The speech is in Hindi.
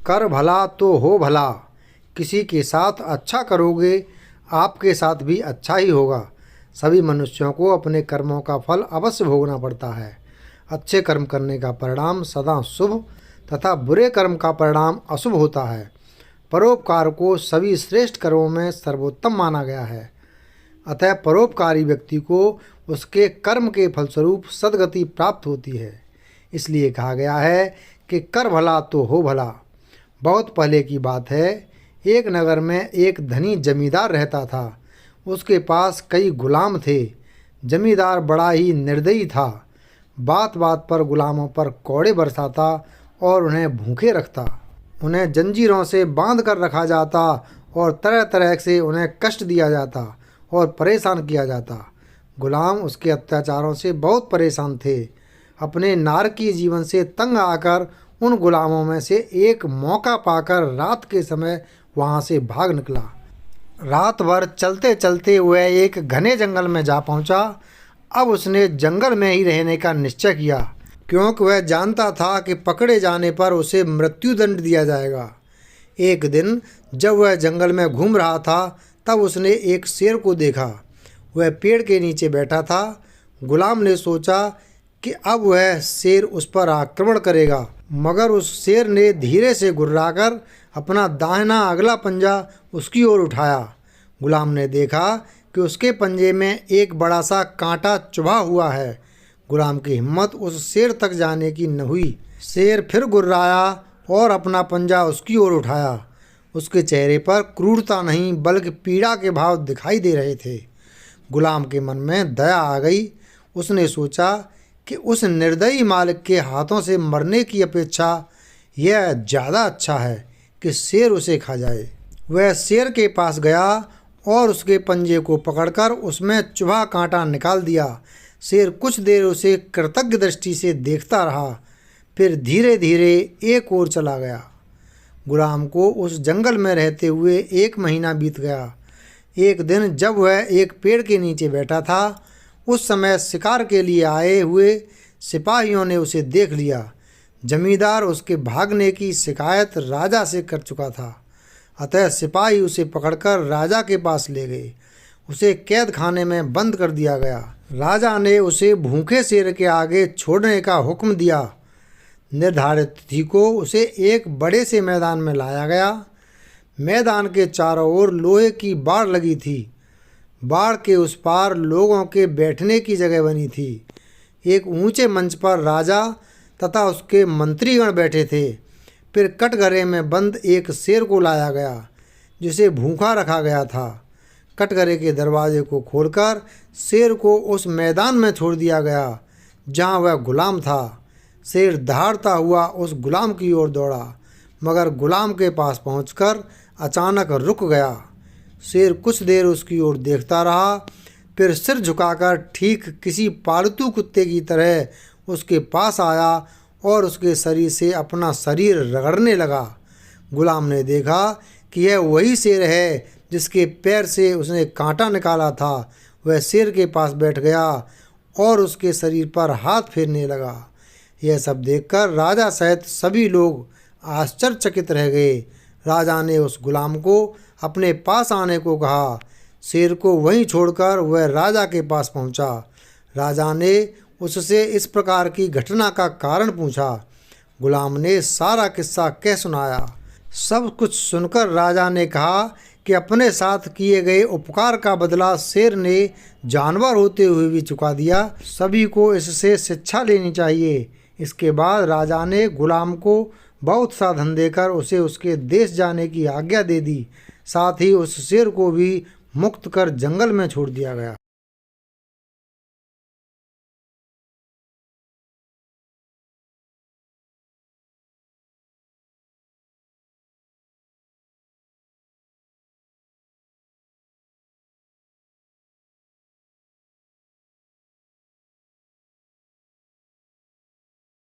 कर भला तो हो भला। किसी के साथ अच्छा करोगे, आपके साथ भी अच्छा ही होगा। सभी मनुष्यों को अपने कर्मों का फल अवश्य भोगना पड़ता है। अच्छे कर्म करने का परिणाम सदा शुभ तथा बुरे कर्म का परिणाम अशुभ होता है। परोपकार को सभी श्रेष्ठ कर्मों में सर्वोत्तम माना गया है। अतः परोपकारी व्यक्ति को उसके कर्म के फलस्वरूप सद्गति प्राप्त होती है। इसलिए कहा गया है कि कर भला तो हो भला। बहुत पहले की बात है, एक नगर में एक धनी जमींदार रहता था। उसके पास कई गुलाम थे। जमींदार बड़ा ही निर्दयी था। बात बात पर गुलामों पर कौड़े बरसाता और उन्हें भूखे रखता। उन्हें जंजीरों से बांध कर रखा जाता और तरह तरह से उन्हें कष्ट दिया जाता और परेशान किया जाता। गुलाम उसके अत्याचारों से बहुत परेशान थे। अपने नारकीय जीवन से तंग आकर उन गुलामों में से एक मौका पाकर रात के समय वहाँ से भाग निकला। रात भर चलते चलते वह एक घने जंगल में जा पहुँचा। अब उसने जंगल में ही रहने का निश्चय किया, क्योंकि वह जानता था कि पकड़े जाने पर उसे मृत्युदंड दिया जाएगा। एक दिन जब वह जंगल में घूम रहा था, तब उसने एक शेर को देखा। वह पेड़ के नीचे बैठा था। गुलाम ने सोचा कि अब वह शेर उस पर आक्रमण करेगा, मगर उस शेर ने धीरे से गुर्राकर अपना दाहिना अगला पंजा उसकी ओर उठाया। गुलाम ने देखा कि उसके पंजे में एक बड़ा सा कांटा चुभा हुआ है। गुलाम की हिम्मत उस शेर तक जाने की न हुई। शेर फिर गुर्राया और अपना पंजा उसकी ओर उठाया। उसके चेहरे पर क्रूरता नहीं बल्कि पीड़ा के भाव दिखाई दे रहे थे। गुलाम के मन में दया आ गई। उसने सोचा कि उस निर्दयी मालिक के हाथों से मरने की अपेक्षा यह ज़्यादा अच्छा है कि शेर उसे खा जाए। वह शेर के पास गया और उसके पंजे को पकड़कर उसमें चुभा कांटा निकाल दिया। शेर कुछ देर उसे कृतज्ञ दृष्टि से देखता रहा, फिर धीरे धीरे एक ओर चला गया। गुलाम को उस जंगल में रहते हुए 1 महीना बीत गया। एक दिन जब वह एक पेड़ के नीचे बैठा था, उस समय शिकार के लिए आए हुए सिपाहियों ने उसे देख लिया। जमींदार उसके भागने की शिकायत राजा से कर चुका था। अतः सिपाही उसे पकड़कर राजा के पास ले गए। उसे कैद खाने में बंद कर दिया गया। राजा ने उसे भूखे शेर के आगे छोड़ने का हुक्म दिया। निर्धारित तिथि को उसे एक बड़े से मैदान में लाया गया। मैदान के चारों ओर लोहे की बाड़ लगी थी। बाड़ के उस पार लोगों के बैठने की जगह बनी थी। एक ऊंचे मंच पर राजा तथा उसके मंत्रीगण बैठे थे। फिर कटघरे में बंद एक शेर को लाया गया, जिसे भूखा रखा गया था। कटघरे के दरवाजे को खोलकर शेर को उस मैदान में छोड़ दिया गया जहाँ वह गुलाम था। शेर दहाड़ता हुआ उस गुलाम की ओर दौड़ा, मगर गुलाम के पास पहुंचकर अचानक रुक गया। शेर कुछ देर उसकी ओर देखता रहा, फिर सिर झुकाकर ठीक किसी पालतू कुत्ते की तरह उसके पास आया और उसके शरीर से अपना शरीर रगड़ने लगा। गुलाम ने देखा कि यह वही शेर है जिसके पैर से उसने कांटा निकाला था। वह शेर के पास बैठ गया और उसके शरीर पर हाथ फेरने लगा। यह सब देखकर राजा सहित सभी लोग आश्चर्यचकित रह गए। राजा ने उस गुलाम को अपने पास आने को कहा। शेर को वहीं छोड़कर वह राजा के पास पहुंचा। राजा ने उससे इस प्रकार की घटना का कारण पूछा। गुलाम ने सारा किस्सा कह सुनाया। सब कुछ सुनकर राजा ने कहा कि अपने साथ किए गए उपकार का बदला शेर ने जानवर होते हुए भी चुका दिया। सभी को इससे शिक्षा लेनी चाहिए। इसके बाद राजा ने गुलाम को बहुत सा धन देकर उसे उसके देश जाने की आज्ञा दे दी। साथ ही उस शेर को भी मुक्त कर जंगल में छोड़ दिया गया।